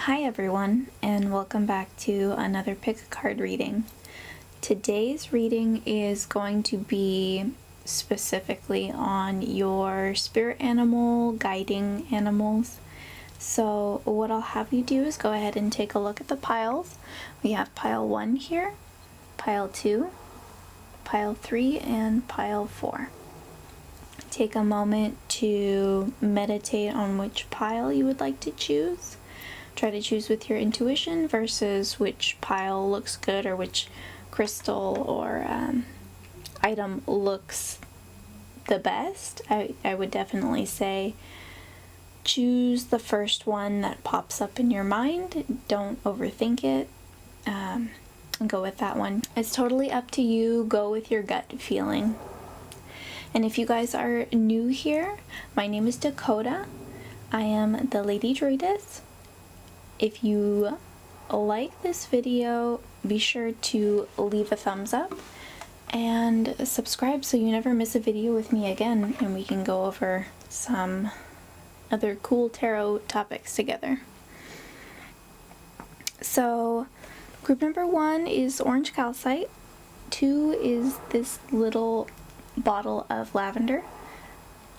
Hi everyone, and welcome back to another pick a card reading. Today's reading is going to be specifically on your spirit animal, guiding animals. So what I'll have you do is go ahead and take a look at the piles. We have pile 1 here, pile 2, pile 3, and pile 4. Take a moment to meditate on which pile you would like to choose. Try to choose with your intuition versus which pile looks good or which crystal or item looks the best. I would definitely say choose the first one that pops up in your mind. Don't overthink it. And go with that one. It's totally up to you. Go with your gut feeling. And if you guys are new here, my name is Dakota. I am the Lady Druidess. If you like this video, be sure to leave a thumbs up and subscribe so you never miss a video with me again, and we can go over some other cool tarot topics together. So, group number 1 is orange calcite, 2 is this little bottle of lavender.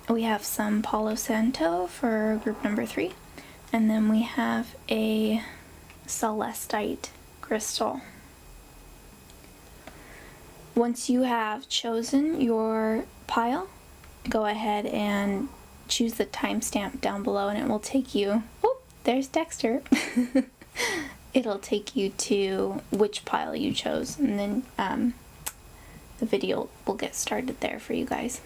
We have some Palo Santo for group number 3. And then we have a celestite crystal. Once you have chosen your pile, go ahead and choose the timestamp down below and it will take you, oh, there's Dexter. It'll take you to which pile you chose, and then the video will get started there for you guys.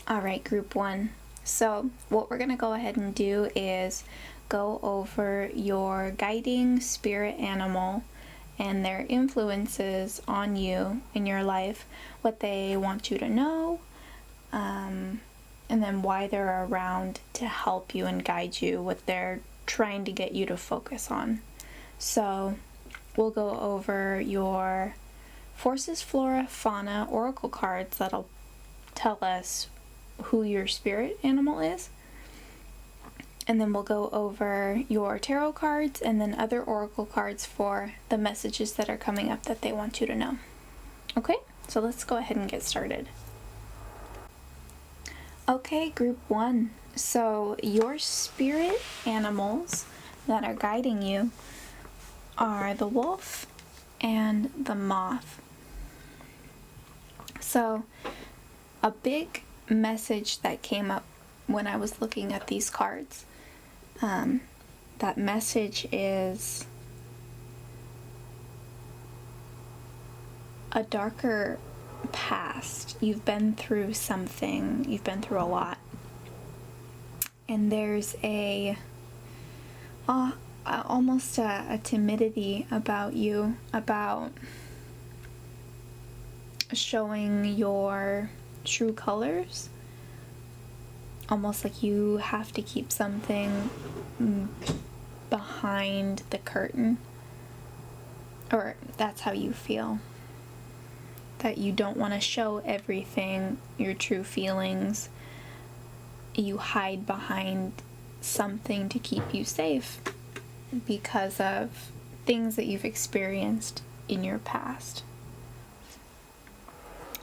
Alright, group 1. So what we're going to go ahead and do is go over your guiding spirit animal and their influences on you in your life, what they want you to know, and then why they're around to help you and guide you, what they're trying to get you to focus on. So we'll go over your forces, flora, fauna, oracle cards that'll tell us who your spirit animal is, and then we'll go over your tarot cards and then other oracle cards for the messages that are coming up that they want you to know. Okay, so let's go ahead and get started. Okay, group 1. So your spirit animals that are guiding you are the wolf and the moth. So a big message that came up when I was looking at these cards, that message is a darker past. You've been through something, you've been through a lot, and there's almost a timidity about you, about showing your true colors, almost like you have to keep something behind the curtain, or that's how you feel, that you don't want to show everything, your true feelings. You hide behind something to keep you safe because of things that you've experienced in your past.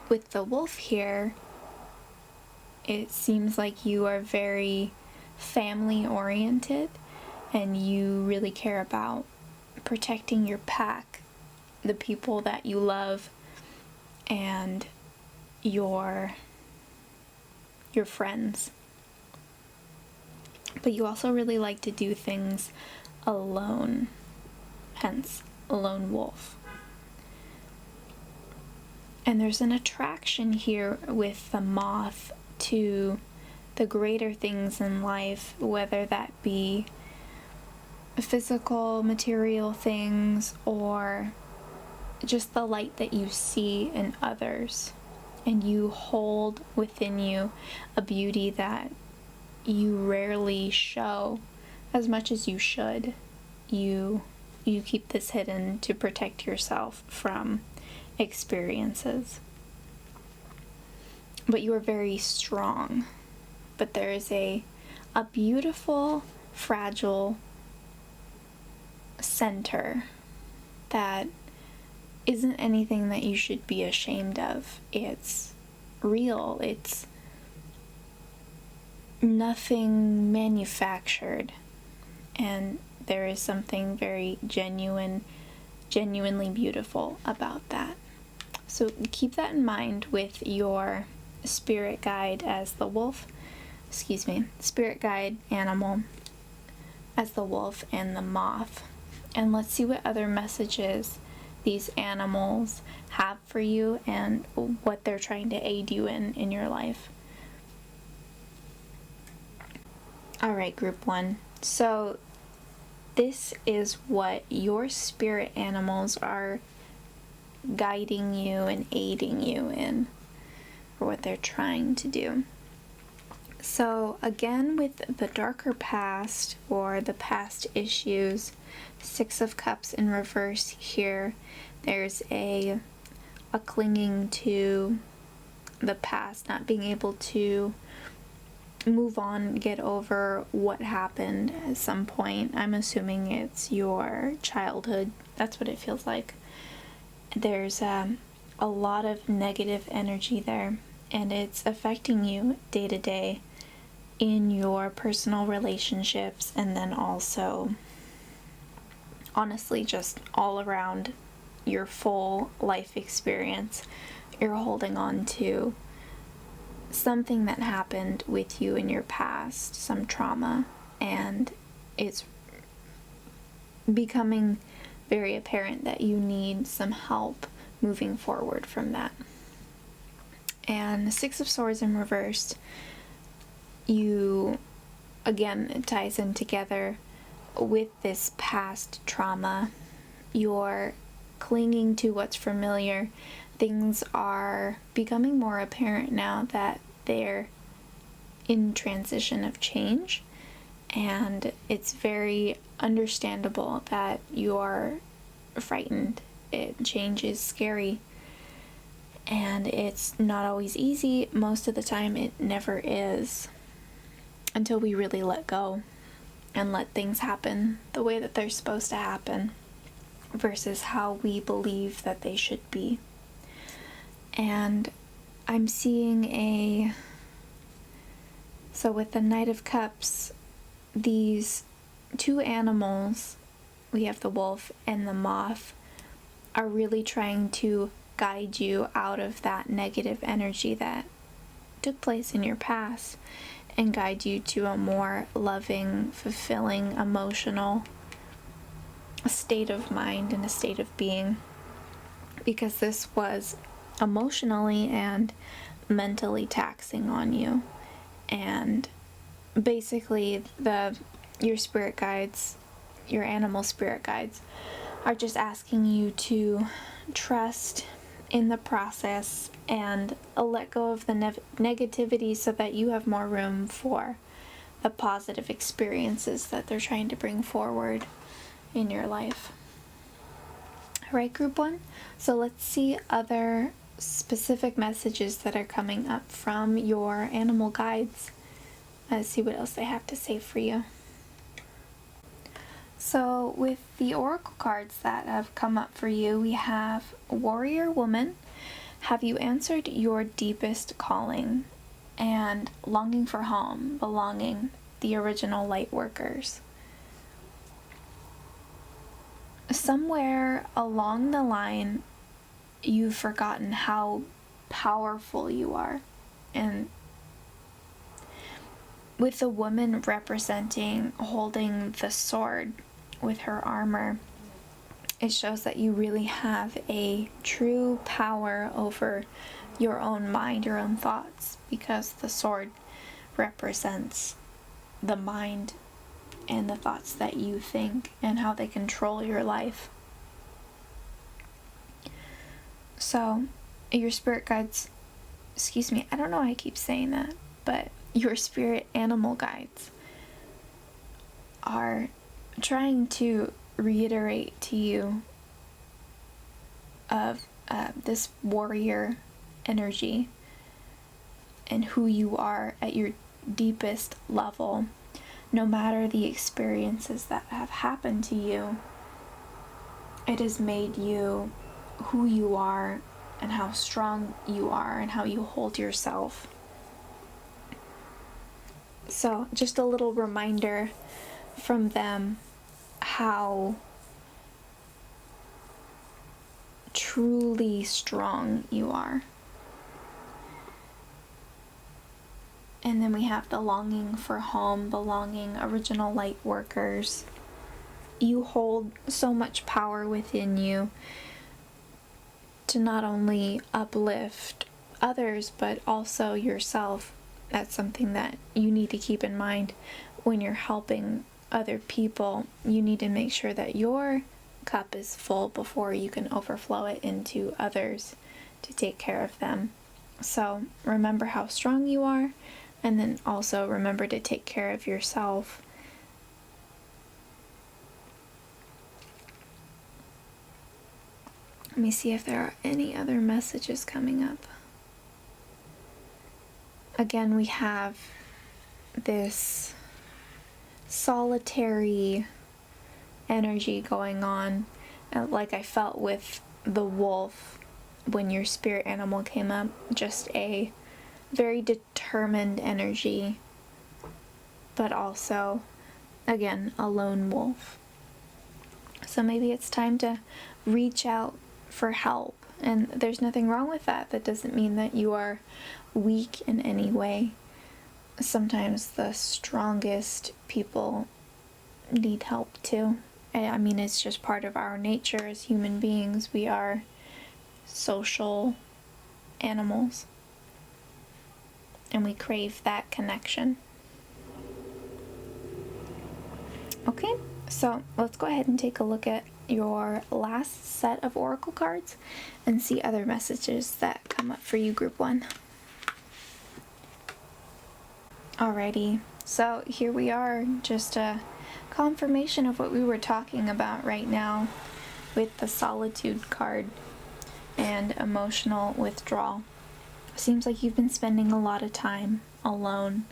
With the wolf here, it seems like you are very family oriented and you really care about protecting your pack, the people that you love, and your friends. But you also really like to do things alone, hence a lone wolf. And there's an attraction here with the moth to the greater things in life, whether that be physical, material things, or just the light that you see in others. And you hold within you a beauty that you rarely show as much as you should. You keep this hidden to protect yourself from experiences. But you are very strong, but there is a a beautiful, fragile center that isn't anything that you should be ashamed of. It's real. It's nothing manufactured. And there is something very genuinely beautiful about that. So keep that in mind with your spirit guide as the wolf. Spirit guide animal as the wolf and the moth. And let's see what other messages these animals have for you and what they're trying to aid you in your life. Alright, group 1. So this is what your spirit animals are guiding you and aiding you in, or what they're trying to do. So again, with the darker past or the past issues, 6 of Cups in reverse here, there's a clinging to the past, not being able to move on, get over what happened at some point. I'm assuming it's your childhood. That's what it feels like. There's a lot of negative energy there, and it's affecting you day to day in your personal relationships, and then also, honestly, just all around your full life experience. You're holding on to something that happened with you in your past, some trauma, and it's becoming very apparent that you need some help moving forward from that. And the 6 of Swords in reversed, again, it ties in together with this past trauma. You're clinging to what's familiar. Things are becoming more apparent now that they're in transition of change, and it's very understandable that you are frightened. Change is scary, and it's not always easy. Most of the time it never is, until we really let go and let things happen the way that they're supposed to happen versus how we believe that they should be. And I'm seeing so with the Knight of Cups, these 2 animals, we have the wolf and the moth, are really trying to guide you out of that negative energy that took place in your past and guide you to a more loving, fulfilling, emotional state of mind and a state of being, because this was emotionally and mentally taxing on you. And basically your spirit guides, your animal spirit guides, are just asking you to trust in the process and let go of the negativity so that you have more room for the positive experiences that they're trying to bring forward in your life. Alright, group 1. So let's see other specific messages that are coming up from your animal guides. Let's see what else they have to say for you. So with the oracle cards that have come up for you, we have Warrior Woman. Have you answered your deepest calling? And Longing for Home, Belonging, the original light workers. Somewhere along the line, you've forgotten how powerful you are. And with the woman representing holding the sword with her armor, it shows that you really have a true power over your own mind, your own thoughts, because the sword represents the mind and the thoughts that you think and how they control your life. So your spirit guides, I don't know why I keep saying that, but your spirit animal guides are trying to reiterate to you of this warrior energy and who you are at your deepest level, no matter the experiences that have happened to you, it has made you who you are and how strong you are and how you hold yourself. So just a little reminder from them how truly strong you are. And then we have the longing for home, belonging, original light workers. You hold so much power within you to not only uplift others, but also yourself. That's something that you need to keep in mind when you're helping other people. You need to make sure that your cup is full before you can overflow it into others to take care of them. So remember how strong you are, and then also remember to take care of yourself. Let me see if there are any other messages coming up. Again, we have this solitary energy going on, like I felt with the wolf when your spirit animal came up. Just a very determined energy, but also, again, a lone wolf. So maybe it's time to reach out for help, and there's nothing wrong with that. That doesn't mean that you are weak in any way. Sometimes the strongest people need help too. I mean, it's just part of our nature as human beings. We are social animals, and we crave that connection. Okay, so let's go ahead and take a look at your last set of oracle cards and see other messages that come up for you, group 1. Alrighty, so here we are, just a confirmation of what we were talking about right now with the solitude card and emotional withdrawal. Seems like you've been spending a lot of time alone,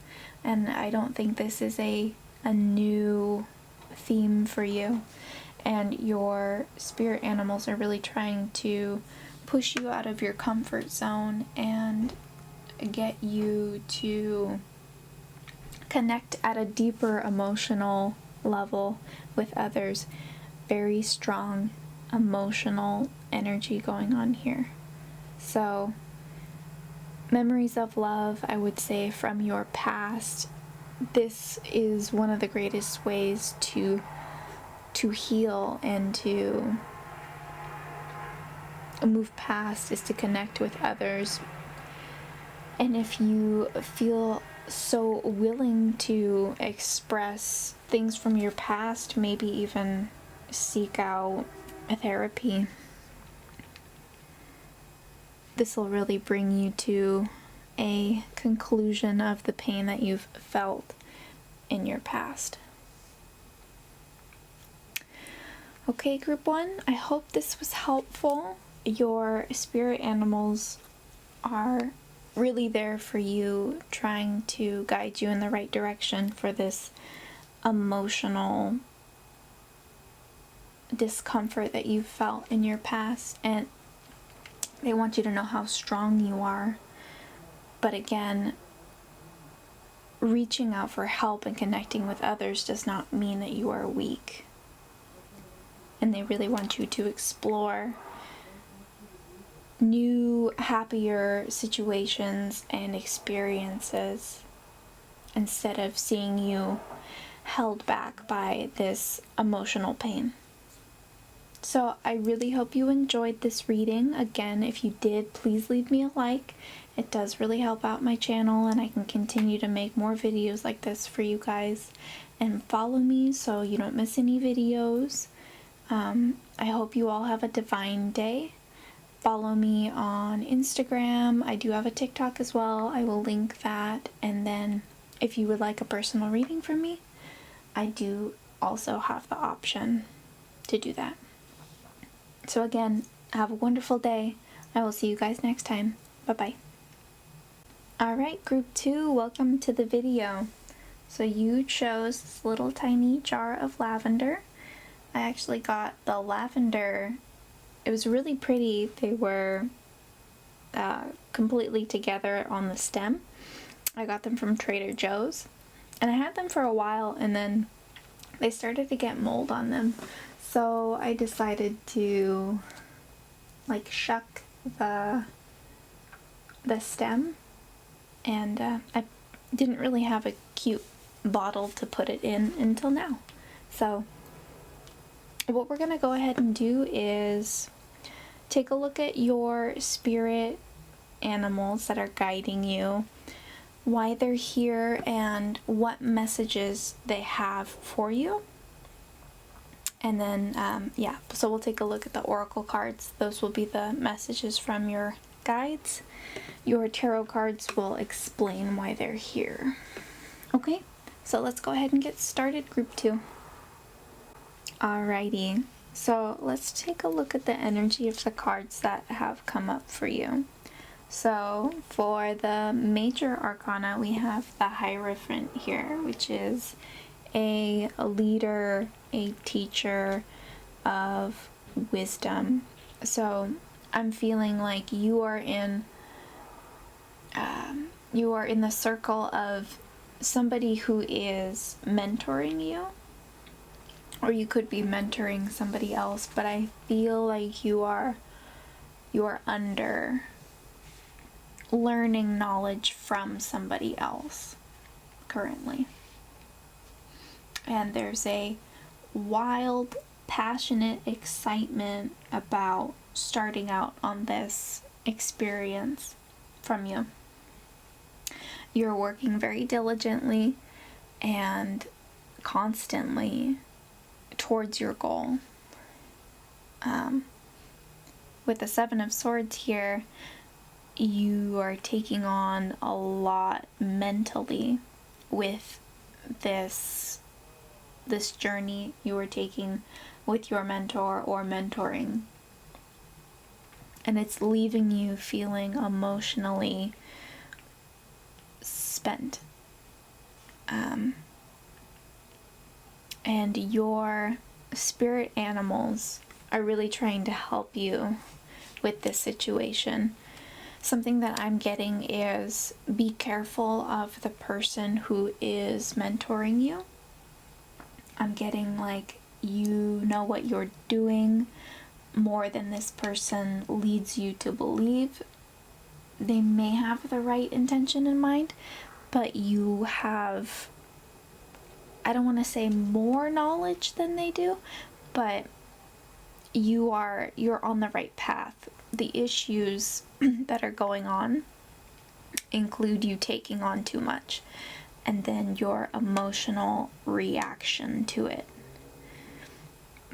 and I don't think this is a new theme for you. And your spirit animals are really trying to push you out of your comfort zone and get you to connect at a deeper emotional level with others. Very strong emotional energy going on here. So, memories of love, I would say, from your past. This is one of the greatest ways to heal and to move past, is to connect with others. And if you feel so willing to express things from your past, maybe even seek out a therapy, this will really bring you to a conclusion of the pain that you've felt in your past. Okay, group 1, I hope this was helpful. Your spirit animals are really there for you, trying to guide you in the right direction for this emotional discomfort that you've felt in your past, and they want you to know how strong you are. But again, reaching out for help and connecting with others does not mean that you are weak. And they really want you to explore new, happier situations and experiences instead of seeing you held back by this emotional pain. So I really hope you enjoyed this reading. Again, if you did, please leave me a like. It does really help out my channel, and I can continue to make more videos like this for you guys. And follow me so you don't miss any videos. I hope you all have a divine day. Follow me on Instagram. I do have a TikTok as well. I will link that. And then if you would like a personal reading from me, I do also have the option to do that. So again, have a wonderful day. I will see you guys next time. Bye-bye. Alright, group 2, welcome to the video. So you chose this little tiny jar of lavender. I actually got the lavender. It was really pretty. They were completely together on the stem. I got them from Trader Joe's. And I had them for a while, and then they started to get mold on them. So I decided to shuck the stem, and I didn't really have a cute bottle to put it in until now. So what we're gonna go ahead and do is take a look at your spirit animals that are guiding you, why they're here, and what messages they have for you. And then, so we'll take a look at the oracle cards. Those will be the messages from your guides. Your tarot cards will explain why they're here. Okay, so let's go ahead and get started, group 2. Alrighty, so let's take a look at the energy of the cards that have come up for you. So for the major arcana, we have the Hierophant here, which is a leader, a teacher of wisdom. So I'm feeling like you are in the circle of somebody who is mentoring you, or you could be mentoring somebody else, but I feel like you are under learning knowledge from somebody else currently. And there's a wild, passionate excitement about starting out on this experience from you. You're working very diligently and constantly towards your goal. With the Seven of Swords here, you are taking on a lot mentally with this journey you are taking with your mentor or mentoring, and it's leaving you feeling emotionally spent. And your spirit animals are really trying to help you with this situation. Something that I'm getting is be careful of the person who is mentoring you. I'm getting you know what you're doing more than this person leads you to believe. They may have the right intention in mind, but you have, I don't want to say more knowledge than they do, but you're on the right path. The issues that are going on include you taking on too much, and then your emotional reaction to it.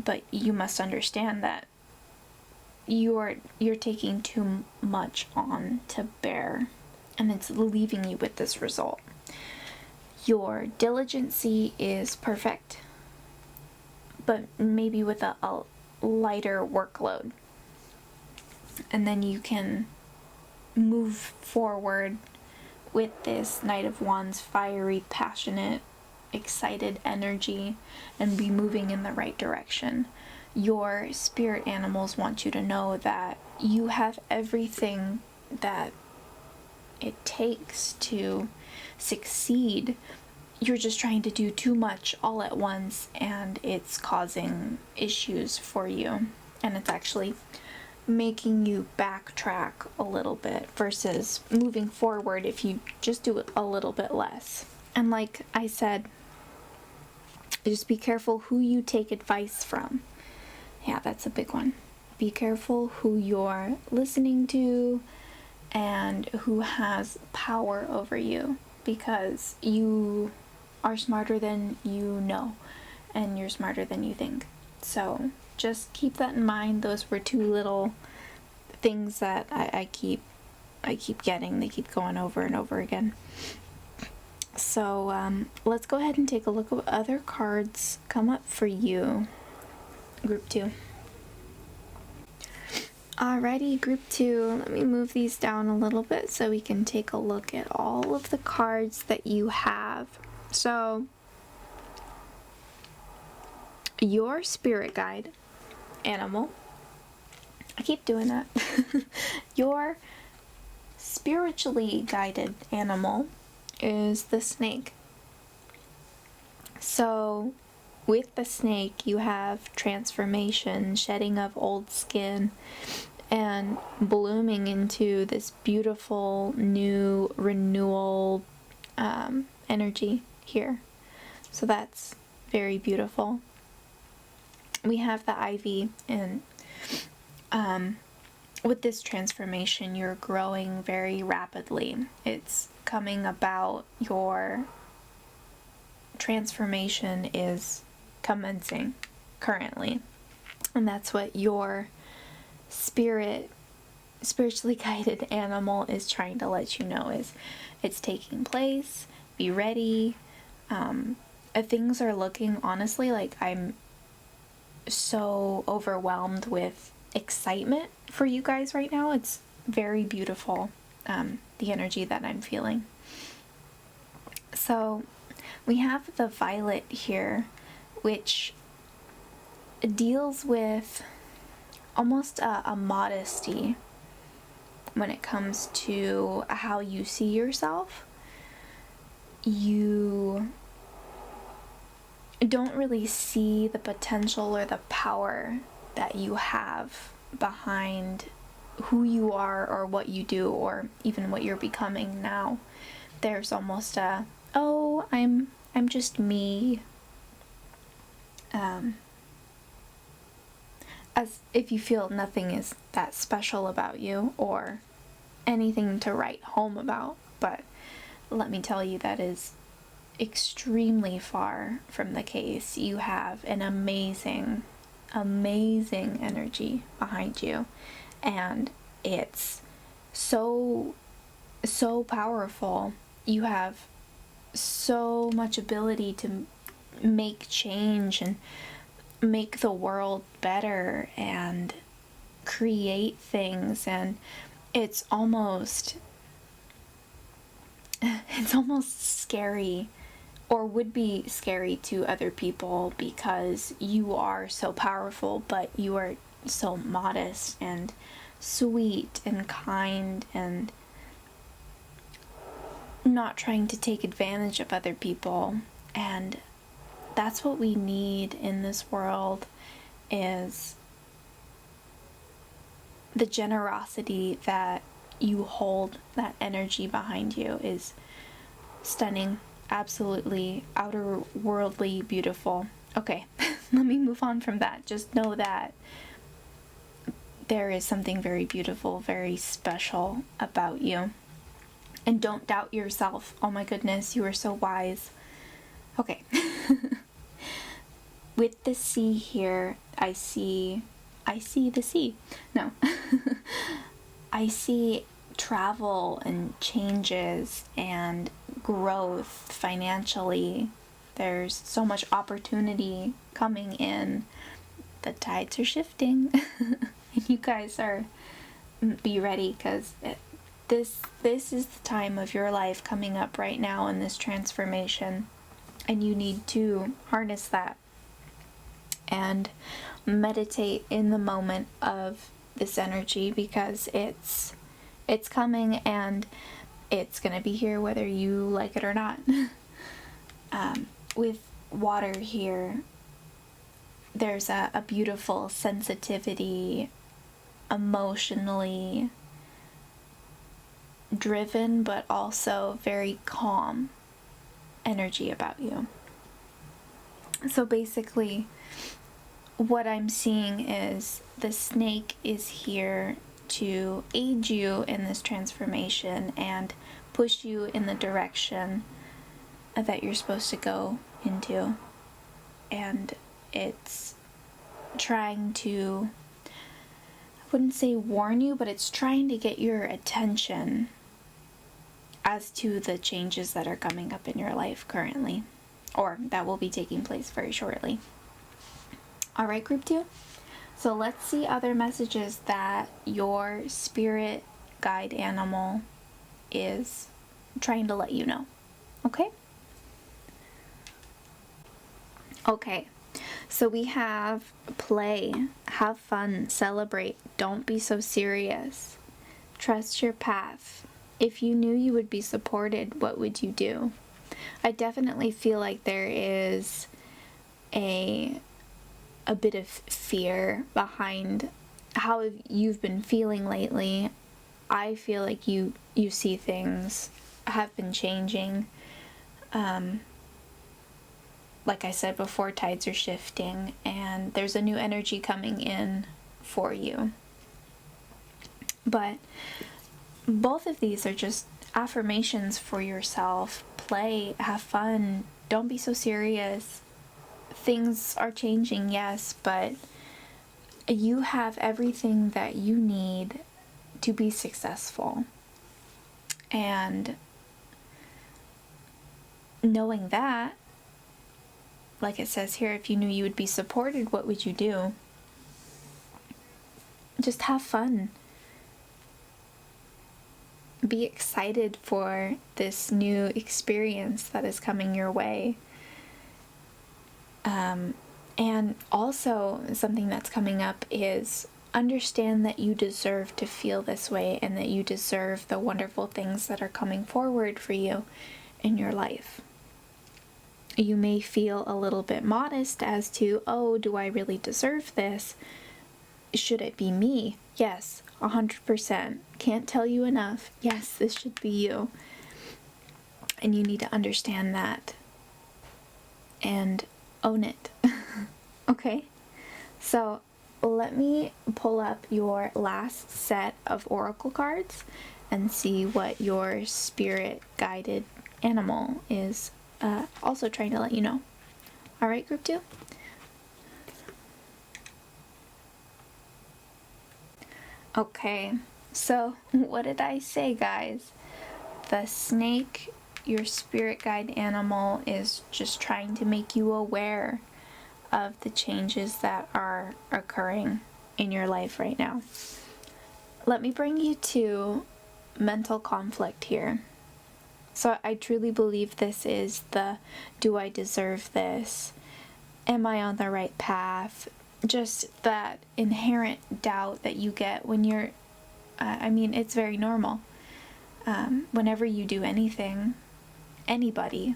But you must understand that you're taking too much on to bear, and it's leaving you with this result. Your diligency is perfect, but maybe with a lighter workload. And then you can move forward with this Knight of Wands, fiery, passionate, excited energy, and be moving in the right direction. Your spirit animals want you to know that you have everything that it takes to succeed. You're just trying to do too much all at once, and it's causing issues for you, and it's actually making you backtrack a little bit versus moving forward if you just do it a little bit less. And like I said, just be careful who you take advice from. Yeah, that's a big one. Be careful who you're listening to and who has power over you, because you are smarter than you know, and you're smarter than you think. So just keep that in mind. Those were two little things that I keep getting. They keep going over and over again. So let's go ahead and take a look at what other cards come up for you, group 2. Alrighty, group 2, let me move these down a little bit so we can take a look at all of the cards that you have So, your spirit guide animal, I keep doing that, your spiritually guided animal is the snake. So, with the snake, you have transformation, shedding of old skin, and blooming into this beautiful new renewal energy here. So that's very beautiful. We have the ivy, and with this transformation, you're growing very rapidly. It's coming about. Your transformation is commencing currently, and that's what your spiritually guided animal is trying to let you know, is it's taking place. Be ready. Things are looking, honestly, like I'm so overwhelmed with excitement for you guys right now. It's very beautiful, the energy that I'm feeling. So we have the violet here, which deals with almost a modesty when it comes to how you see yourself. You don't really see the potential or the power that you have behind who you are or what you do or even what you're becoming now. There's almost a, oh, I'm just me. As if you feel nothing is that special about you or anything to write home about. But let me tell you, that is extremely far from the case. You have an amazing energy behind you, and it's so powerful. You have so much ability to make change and make the world better and create things, and it's almost scary, or would be scary to other people, because you are so powerful, but you are so modest and sweet and kind and not trying to take advantage of other people. And that's what we need in this world, is the generosity that you hold. That energy behind you is stunning, absolutely outer worldly beautiful. Okay, let me move on from that. Just know that there is something very beautiful, very special about you. And don't doubt yourself. Oh my goodness, you are so wise. Okay. With the sea here, I see the sea. No. I see travel and changes and growth financially. There's so much opportunity coming in. The tides are shifting. And you guys are, be ready, because this is the time of your life coming up right now in this transformation. And you need to harness that and meditate in the moment of this energy, because it's coming, and it's gonna be here whether you like it or not. With water here, there's a beautiful sensitivity, emotionally driven but also very calm energy about you. So basically, what I'm seeing is the snake is here to aid you in this transformation and push you in the direction that you're supposed to go into. And it's trying to, I wouldn't say warn you, but it's trying to get your attention as to the changes that are coming up in your life currently, or that will be taking place very shortly. Alright, group 2. So let's see other messages that your spirit guide animal is trying to let you know. Okay? Okay, so we have play, have fun, celebrate, don't be so serious, trust your path. If you knew you would be supported, what would you do? I definitely feel like there is a bit of fear behind how you've been feeling lately. I feel like you see things have been changing. Like I said before, tides are shifting and there's a new energy coming in for you. But both of these are just affirmations for yourself. Play, have fun, don't be so serious. Things are changing, yes, but you have everything that you need to be successful. And knowing that, like it says here, if you knew you would be supported, what would you do? Just have fun. Be excited for this new experience that is coming your way. And also, something that's coming up is understand that you deserve to feel this way and that you deserve the wonderful things that are coming forward for you in your life. You may feel a little bit modest as to, oh, do I really deserve this? Should it be me? Yes, 100%. Can't tell you enough. Yes, this should be you. And you need to understand that and own it. Okay? So let me pull up your last set of oracle cards and see what your spirit guided animal is also trying to let you know. All right, group 2? Okay, so what did I say, guys? The snake, your spirit guide animal, is just trying to make you aware of the changes that are occurring in your life right now. Let me bring you to mental conflict here. So I truly believe this is the, do I deserve this? Am I on the right path? Just that inherent doubt that you get when you're, it's very normal. Whenever you do anything, anybody,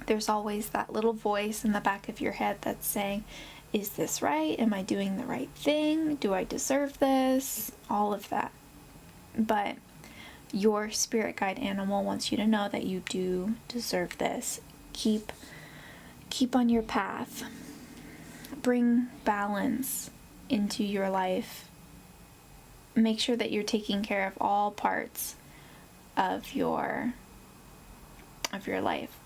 there's always that little voice in the back of your head that's saying, is this right? Am I doing the right thing? Do I deserve this? All of that. But your spirit guide animal wants you to know that you do deserve this. Keep on your path. Bring balance into your life. Make sure that you're taking care of all parts of your life.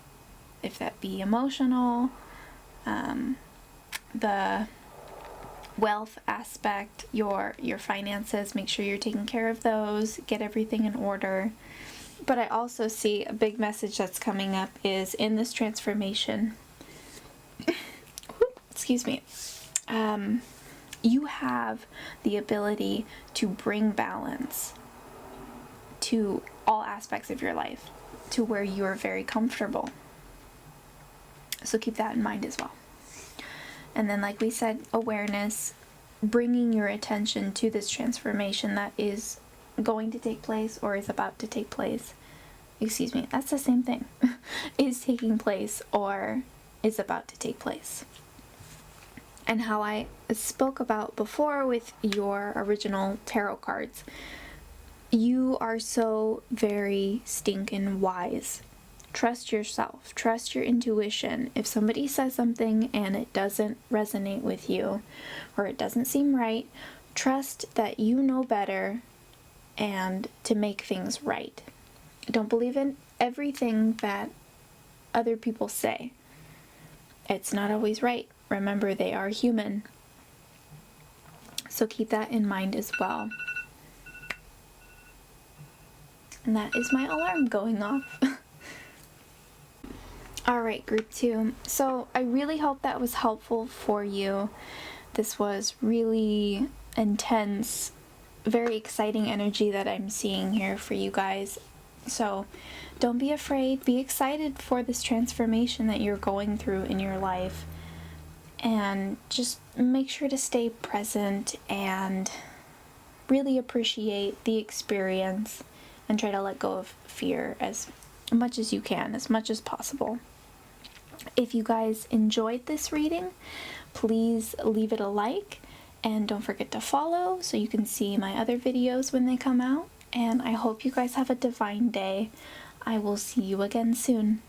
If that be emotional, the wealth aspect, your finances, make sure you're taking care of those, get everything in order. But I also see a big message that's coming up is in this transformation, excuse me, you have the ability to bring balance to all aspects of your life to where you are very comfortable. So keep that in mind as well. And then, like we said, awareness, bringing your attention to this transformation that is going to take place or is about to take place. Excuse me, that's the same thing. Is taking place or is about to take place. And how I spoke about before with your original tarot cards, you are so very stinking wise. Trust yourself, trust your intuition. If somebody says something and it doesn't resonate with you or it doesn't seem right, trust that you know better and to make things right. Don't believe in everything that other people say. It's not always right. Remember, they are human. So keep that in mind as well. And that is my alarm going off. Alright, group 2. So I really hope that was helpful for you. This was really intense, very exciting energy that I'm seeing here for you guys. So don't be afraid. Be excited for this transformation that you're going through in your life. And just make sure to stay present and really appreciate the experience and try to let go of fear as much as you can, as much as possible. If you guys enjoyed this reading, please leave it a like and don't forget to follow so you can see my other videos when they come out. And I hope you guys have a divine day. I will see you again soon.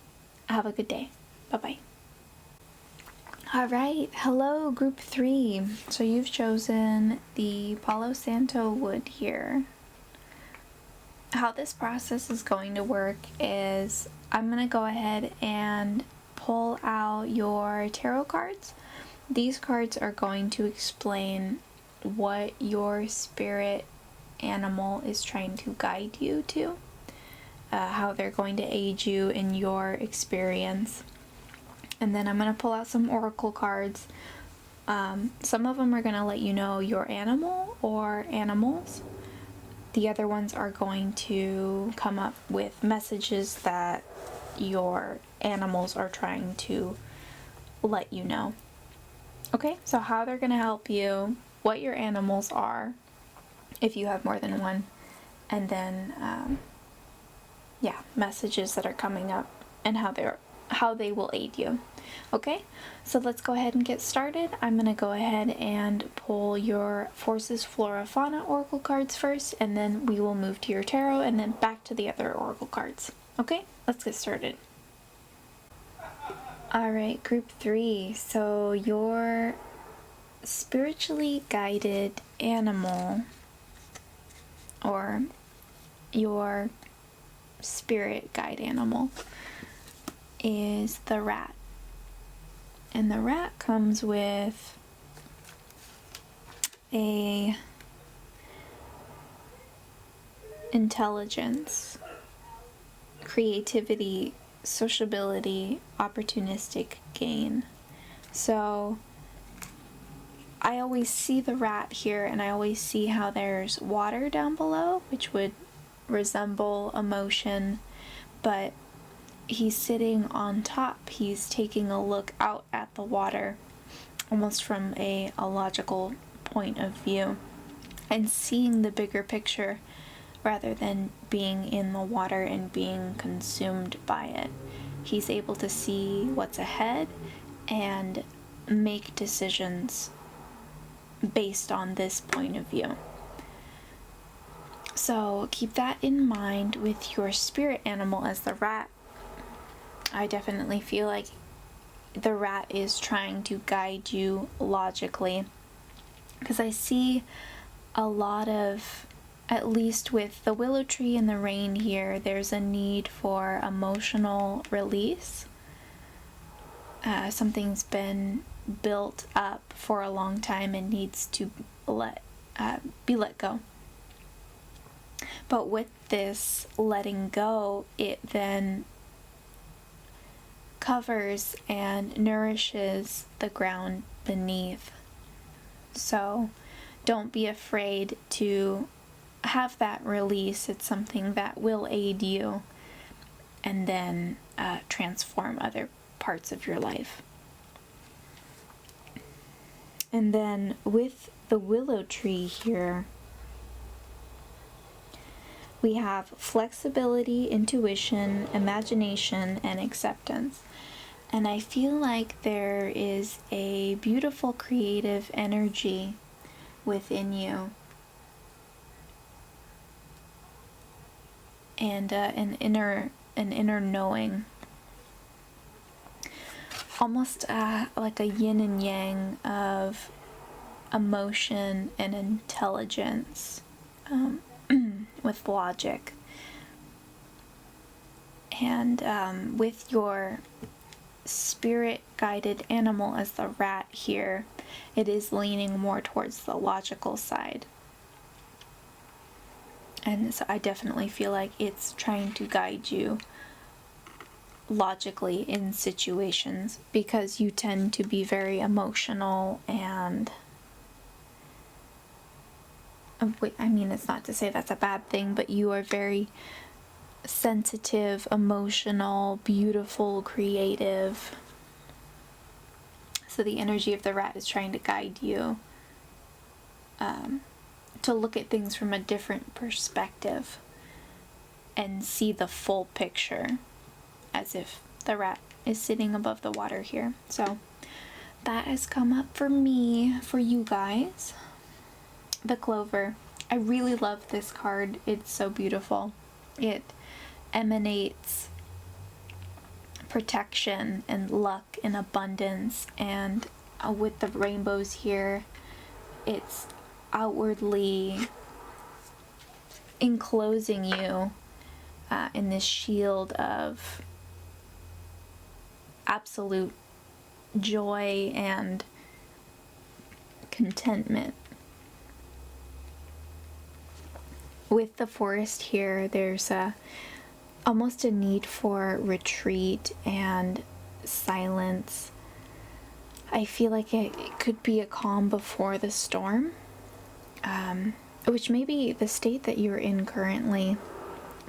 Have a good day. Bye-bye. Alright, hello group 3. So you've chosen the Palo Santo wood here. How this process is going to work is I'm going to go ahead and pull out your tarot cards. These cards are going to explain what your spirit animal is trying to guide you to, how they're going to aid you in your experience. And then I'm going to pull out some oracle cards. Some of them are going to let you know your animal or animals. The other ones are going to come up with messages that your animals are trying to let you know. Okay, so how they're going to help you, what your animals are, if you have more than one, and then, messages that are coming up and how they will aid you. Okay, so let's go ahead and get started. I'm going to go ahead and pull your Forces Flora Fauna oracle cards first, and then we will move to your tarot and then back to the other oracle cards. Okay, let's get started. Alright, group 3. So your spiritually guided animal, or your spirit guide animal, is the rat. And the rat comes with a intelligence, creativity, sociability, opportunistic gain. So I always see the rat here, and I always see how there's water down below, which would resemble emotion, but he's sitting on top. He's taking a look out at the water, almost from a logical point of view, and seeing the bigger picture rather than being in the water and being consumed by it. He's able to see what's ahead and make decisions based on this point of view. So keep that in mind with your spirit animal as the rat. I definitely feel like the rat is trying to guide you logically, because I see a lot of, at least with the willow tree and the rain here, there's a need for emotional release. Something's been built up for a long time and needs to be let go. But with this letting go, it then covers and nourishes the ground beneath. So don't be afraid to have that release. It's something that will aid you and then transform other parts of your life. And then with the willow tree here, we have flexibility, intuition, imagination, and acceptance. And I feel like there is a beautiful creative energy within you, and an inner knowing, almost like a yin and yang of emotion and intelligence, with logic. And with your spirit guided animal as the rat here, it is leaning more towards the logical side. And so I definitely feel like it's trying to guide you logically in situations, because you tend to be very emotional and I mean, it's not to say that's a bad thing, but you are very sensitive, emotional, beautiful, creative. So the energy of the rat is trying to guide you to look at things from a different perspective and see the full picture, as if the rat is sitting above the water here. So that has come up for me, for you guys. The Clover. I really love this card. It's so beautiful. It emanates protection and luck and abundance, and with the rainbows here, it's outwardly enclosing you in this shield of absolute joy and contentment. With the forest here, there's almost a need for retreat and silence. I feel like it could be a calm before the storm, which may be the state that you're in currently,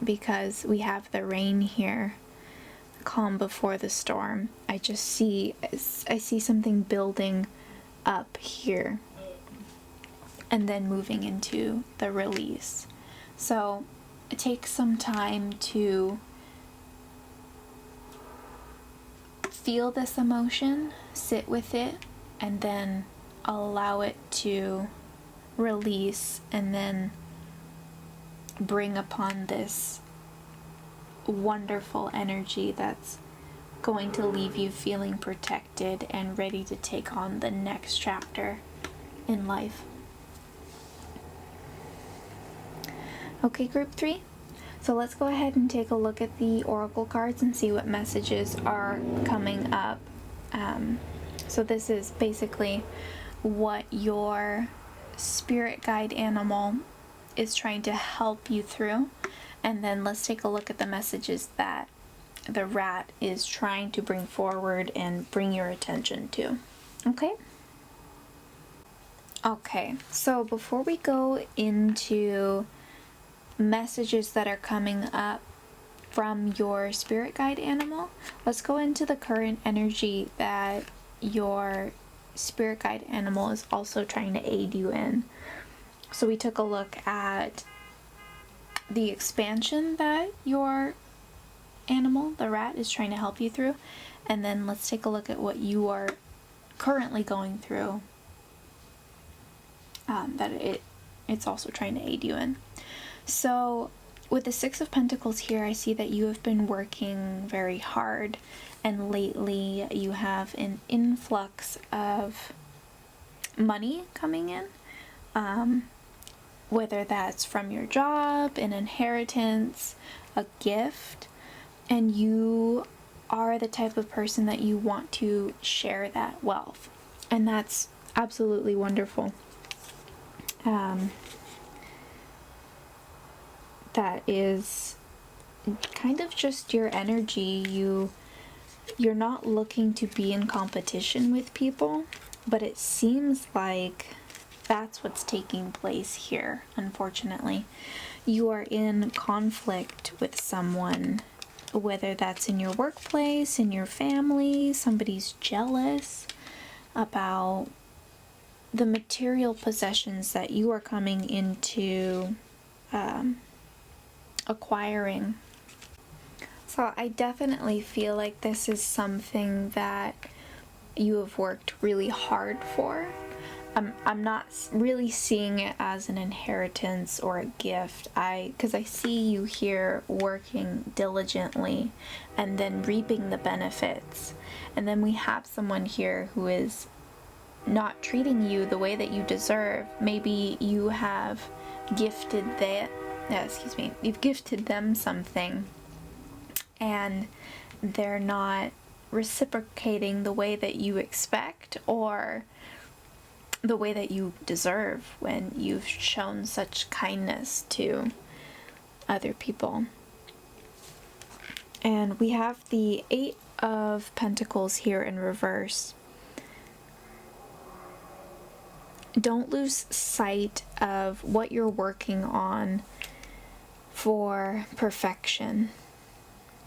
because we have the rain here. Calm before the storm. I see something building up here and then moving into the release. So take some time to feel this emotion, sit with it, and then allow it to release, and then bring upon this wonderful energy that's going to leave you feeling protected and ready to take on the next chapter in life. Okay, group 3. So let's go ahead and take a look at the oracle cards and see what messages are coming up. So this is basically what your spirit guide animal is trying to help you through. And then let's take a look at the messages that the rat is trying to bring forward and bring your attention to. Okay? Okay, so before we go into messages that are coming up from your spirit guide animal, let's go into the current energy that your spirit guide animal is also trying to aid you in. So we took a look at the expansion that your animal, the rat, is trying to help you through, and then let's take a look at what you are currently going through that it's also trying to aid you in. So with the Six of Pentacles here, I see that you have been working very hard, and lately you have an influx of money coming in, whether that's from your job, an inheritance, a gift, and you are the type of person that you want to share that wealth, and that's absolutely wonderful. That is kind of just your energy. You're not looking to be in competition with people, but it seems like that's what's taking place here, unfortunately. You are in conflict with someone, whether that's in your workplace, in your family. Somebody's jealous about the material possessions that you are coming into acquiring. So I definitely feel like this is something that you have worked really hard for. I'm not really seeing it as an inheritance or a gift, because I see you here working diligently and then reaping the benefits. And then we have someone here who is not treating you the way that you deserve. Maybe you have gifted you've gifted them something, and they're not reciprocating the way that you expect or the way that you deserve when you've shown such kindness to other people. And we have the Eight of Pentacles here in reverse. Don't lose sight of what you're working on for perfection.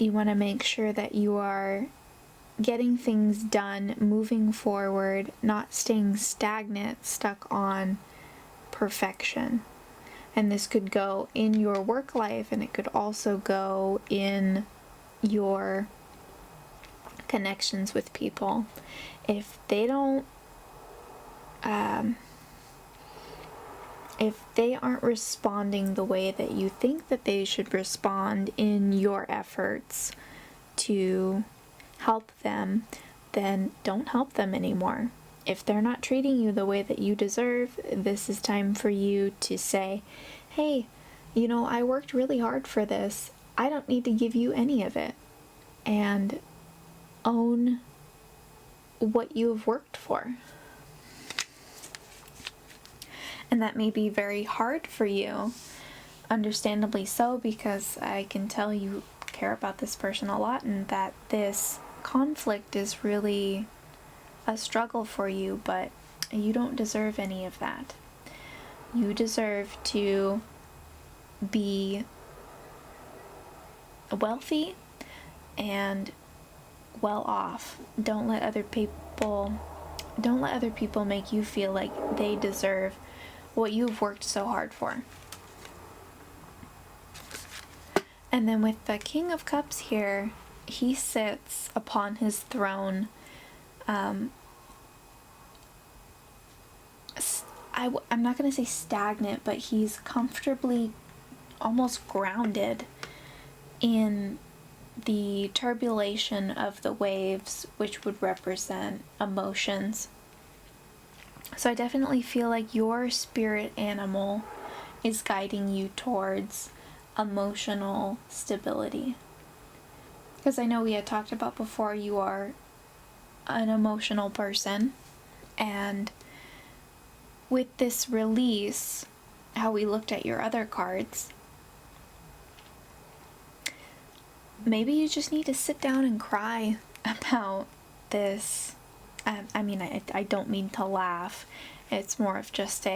You want to make sure that you are getting things done, moving forward, not staying stagnant, stuck on perfection. And this could go in your work life, and it could also go in your connections with people. If they don't, if they aren't responding the way that you think that they should respond in your efforts to help them, then don't help them anymore. If they're not treating you the way that you deserve, this is time for you to say, hey, I worked really hard for this. I don't need to give you any of it. And own what you've worked for. And that may be very hard for you, understandably so, because I can tell you care about this person a lot, and that this conflict is really a struggle for you, but you don't deserve any of that. You deserve to be wealthy and well off. Don't let other people make you feel like they deserve what you've worked so hard for. And then with the King of Cups here, he sits upon his throne. I'm not going to say stagnant, but he's comfortably almost grounded in the turbulation of the waves, which would represent emotions. So I definitely feel like your spirit animal is guiding you towards emotional stability. Because I know we had talked about before, you are an emotional person, and with this release, how we looked at your other cards, maybe you just need to sit down and cry about this. I don't mean to laugh. It's more of just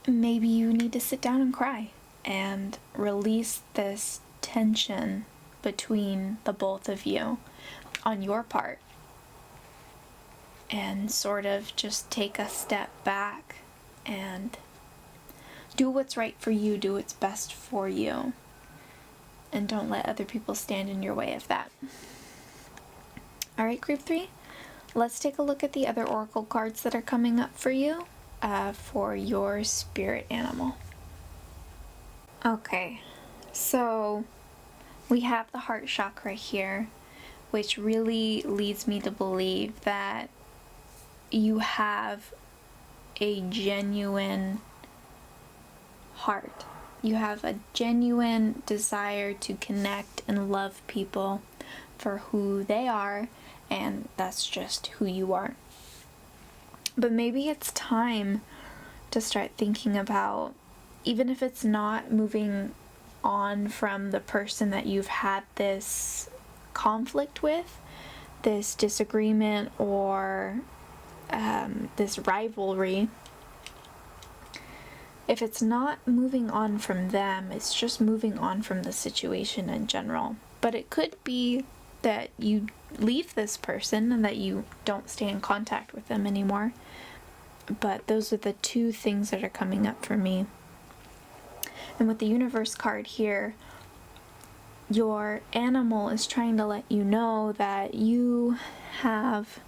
maybe you need to sit down and cry and release this tension between the both of you on your part, and sort of just take a step back and do what's right for you, do what's best for you, and don't let other people stand in your way of that. Alright, Group 3, let's take a look at the other oracle cards that are coming up for you for your spirit animal. Okay, so we have the heart chakra here, which really leads me to believe that you have a genuine heart. You have a genuine desire to connect and love people for who they are, and that's just who you are. But maybe it's time to start thinking about, even if it's not moving on from the person that you've had this conflict with, this disagreement, or this rivalry, if it's not moving on from them, it's just moving on from the situation in general. But it could be that you leave this person and that you don't stay in contact with them anymore. But those are the two things that are coming up for me. And with the universe card here, your animal is trying to let you know that you have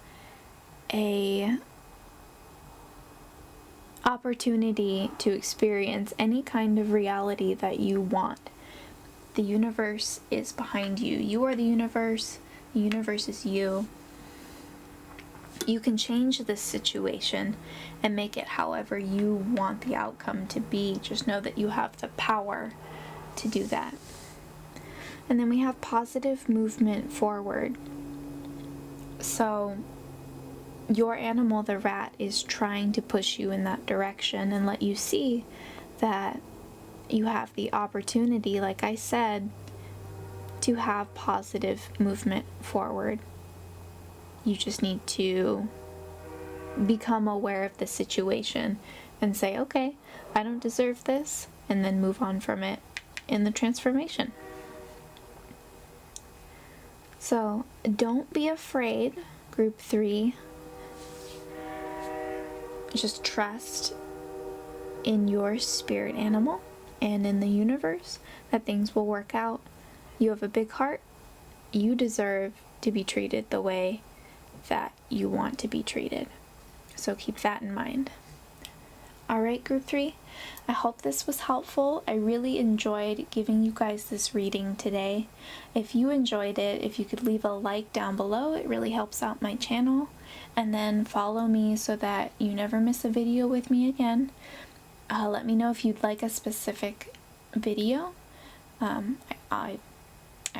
a opportunity to experience any kind of reality that you want. The universe is behind you. You are the universe is you. You can change this situation and make it however you want the outcome to be. Just know that you have the power to do that. And then we have positive movement forward. So your animal, the rat, is trying to push you in that direction and let you see that you have the opportunity, like I said, to have positive movement forward. You just need to become aware of the situation and say, okay, I don't deserve this, and then move on from it in the transformation. So don't be afraid, group 3. Just trust in your spirit animal and in the universe that things will work out. You have a big heart. You deserve to be treated the way that you want to be treated. So keep that in mind. Alright, group 3, I hope this was helpful. I really enjoyed giving you guys this reading today. If you enjoyed it, if you could leave a like down below, it really helps out my channel. And then follow me so that you never miss a video with me again. Let me know if you'd like a specific video. I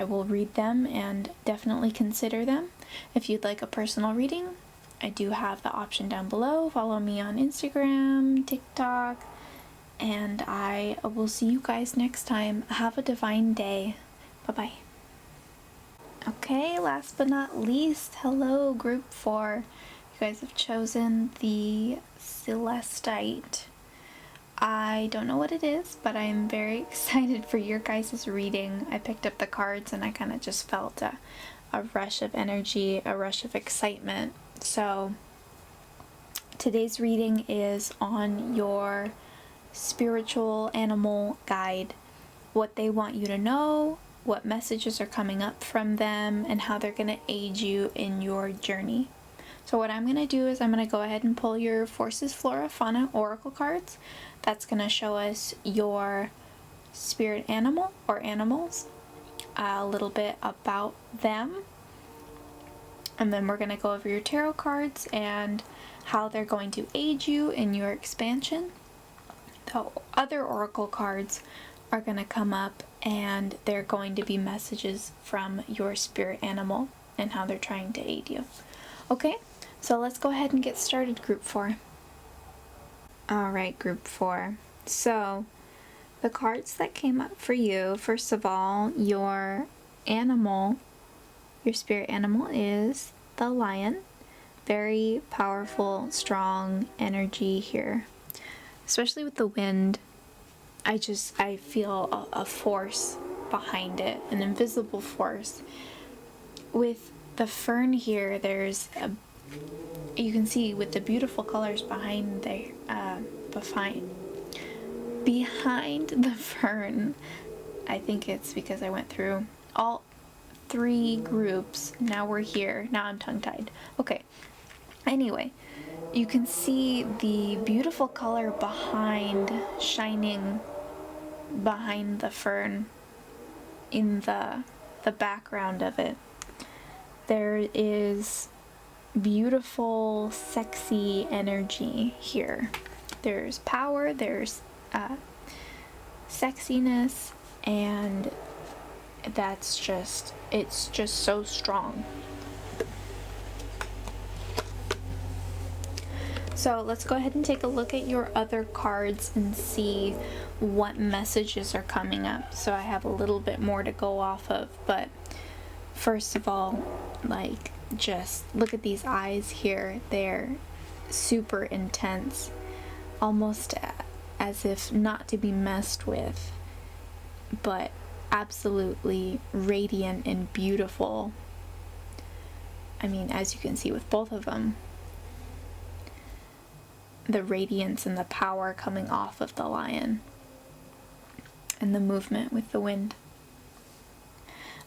will read them and definitely consider them. If you'd like a personal reading, I do have the option down below. Follow me on Instagram, TikTok, and I will see you guys next time. Have a divine day. Bye-bye. Okay, last but not least, hello, group 4. You guys have chosen the Celestite. I don't know what it is, but I am very excited for your guys' reading. I picked up the cards and I kind of just felt a rush of energy, a rush of excitement. So today's reading is on your spiritual animal guide, what they want you to know, what messages are coming up from them, and how they're going to aid you in your journey. So what I'm going to do is I'm going to go ahead and pull your Forces, Flora, Fauna, Oracle cards. That's going to show us your spirit animal or animals, a little bit about them. And then we're going to go over your tarot cards and how they're going to aid you in your expansion. The other oracle cards are going to come up and they're going to be messages from your spirit animal and how they're trying to aid you. Okay, so let's go ahead and get started, group 4. Alright, group 4. So, the cards that came up for you, first of all, your animal, your spirit animal is the lion. Very powerful, strong energy here. Especially with the wind, I feel a force behind it, an invisible force. With the fern here, you can see with the beautiful colors behind the fern. I think it's because I went through all 3 groups. Now we're here. Now I'm tongue-tied. Okay. Anyway, you can see the beautiful color shining behind the fern in the background of it. There is beautiful, sexy energy here. There's power, there's sexiness, and it's just so strong. So let's go ahead and take a look at your other cards and see what messages are coming up. So I have a little bit more to go off of, but first of all, just look at these eyes here. They're super intense, almost as if not to be messed with, but absolutely radiant and beautiful. I mean, as you can see with both of them, the radiance and the power coming off of the lion and the movement with the wind.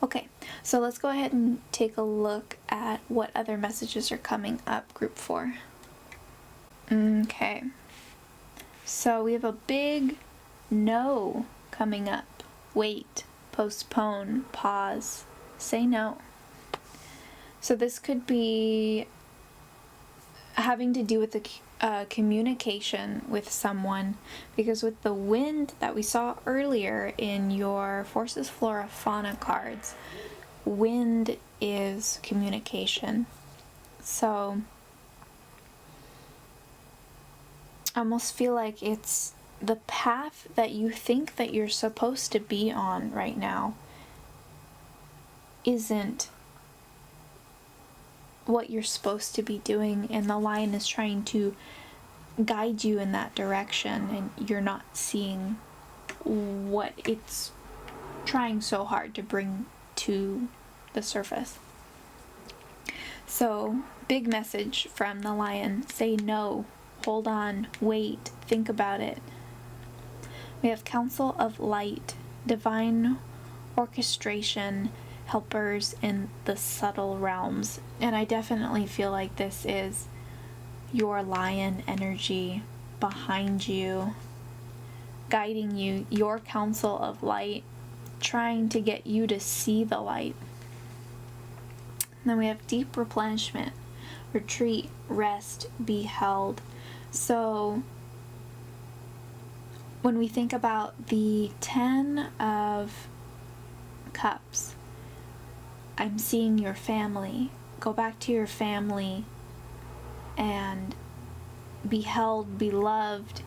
Okay, so let's go ahead and take a look at what other messages are coming up, group 4. Okay, so we have a big no coming up. Wait, postpone, pause, say no. So this could be having to do with the communication with someone, because with the wind that we saw earlier in your Forces, Flora, Fauna cards, wind is communication. So I almost feel like it's the path that you think that you're supposed to be on right now isn't what you're supposed to be doing, and the lion is trying to guide you in that direction, and you're not seeing what it's trying so hard to bring to the surface. So, big message from the lion. Say no, hold on, wait, think about it. We have Council of Light, divine orchestration, helpers in the subtle realms. And I definitely feel like this is your lion energy behind you, guiding you, your Council of Light, trying to get you to see the light. And then we have deep replenishment, retreat, rest, be held. So when we think about the 10 of Cups, I'm seeing your family. Go back to your family and be held, be loved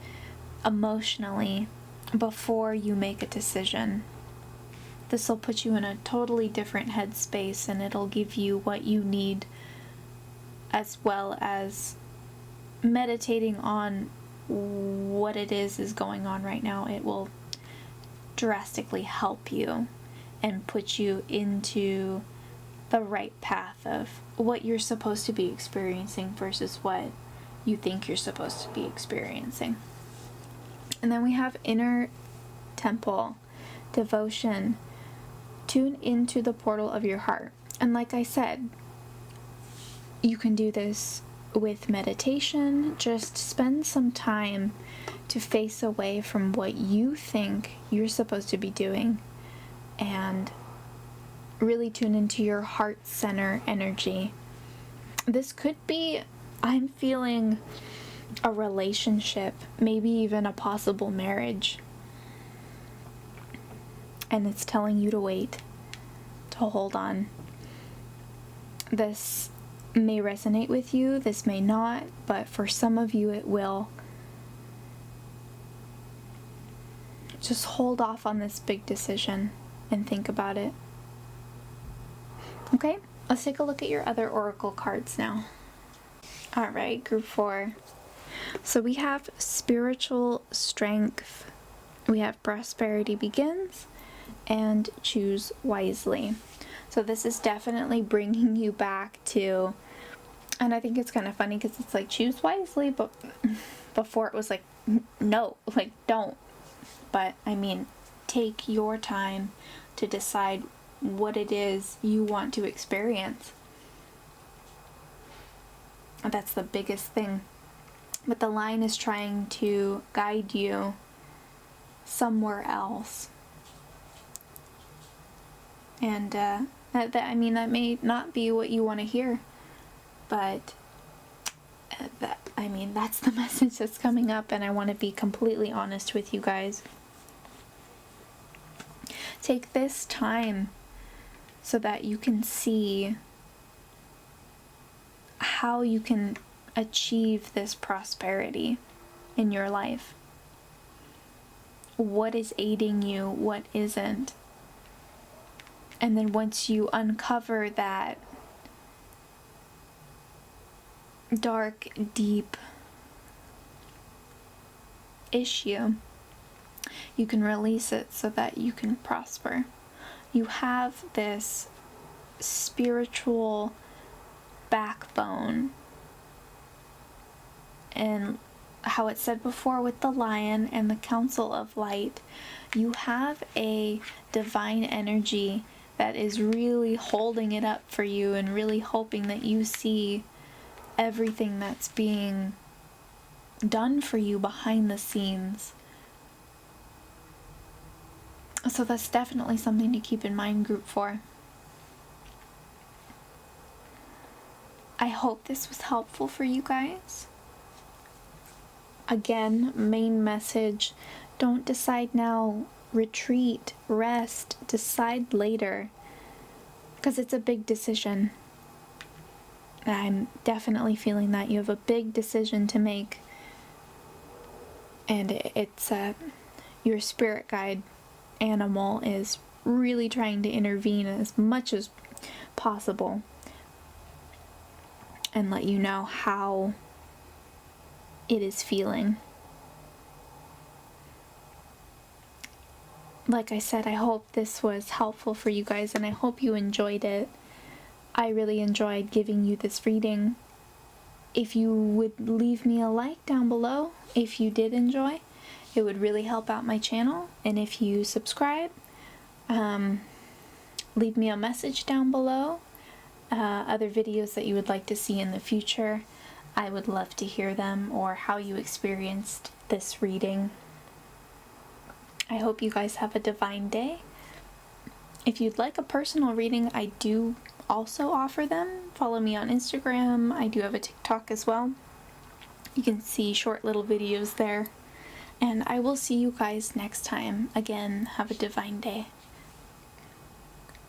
emotionally before you make a decision. This will put you in a totally different headspace, and it'll give you what you need, as well as meditating on what it is going on right now. It will drastically help you and put you into the right path of what you're supposed to be experiencing versus what you think you're supposed to be experiencing. And then we have inner temple, devotion, tune into the portal of your heart. And like I said, you can do this with meditation. Just spend some time to face away from what you think you're supposed to be doing and really tune into your heart center energy. This could be, I'm feeling, a relationship, maybe even a possible marriage. And it's telling you to wait, to hold on. This may resonate with you, this may not, but for some of you it will. Just hold off on this big decision and think about it. Okay, let's take a look at your other oracle cards now. Alright, group 4. So we have spiritual strength, we have prosperity begins, and choose wisely. So this is definitely bringing you back to, and I think it's kind of funny because it's like choose wisely, but before it was like no, like don't. But I mean, take your time to decide what it is you want to experience. That's the biggest thing. But the line is trying to guide you somewhere else. And that may not be what you want to hear, but that's the message that's coming up, and I want to be completely honest with you guys. Take this time so that you can see how you can achieve this prosperity in your life. What is aiding you, what isn't. And then once you uncover that dark, deep issue, you can release it so that you can prosper. You have this spiritual backbone, and how it said before with the lion and the Council of Light, you have a divine energy that is really holding it up for you and really hoping that you see everything that's being done for you behind the scenes. So that's definitely something to keep in mind, group 4. I hope this was helpful for you guys. Again, main message, don't decide now, retreat, rest, decide later, because it's a big decision. I'm definitely feeling that you have a big decision to make, and it's your spirit guide animal is really trying to intervene as much as possible and let you know how it is feeling. like I said, I hope this was helpful for you guys, and I hope you enjoyed it. I really enjoyed giving you this reading. If you would leave me a like down below if you did enjoy, it would really help out my channel. And if you subscribe, leave me a message down below, other videos that you would like to see in the future. I would love to hear them, or how you experienced this reading. I hope you guys have a divine day. If you'd like a personal reading, I do also offer them. Follow me on Instagram. I do have a TikTok as well. You can see short little videos there. And I will see you guys next time. Again, have a divine day.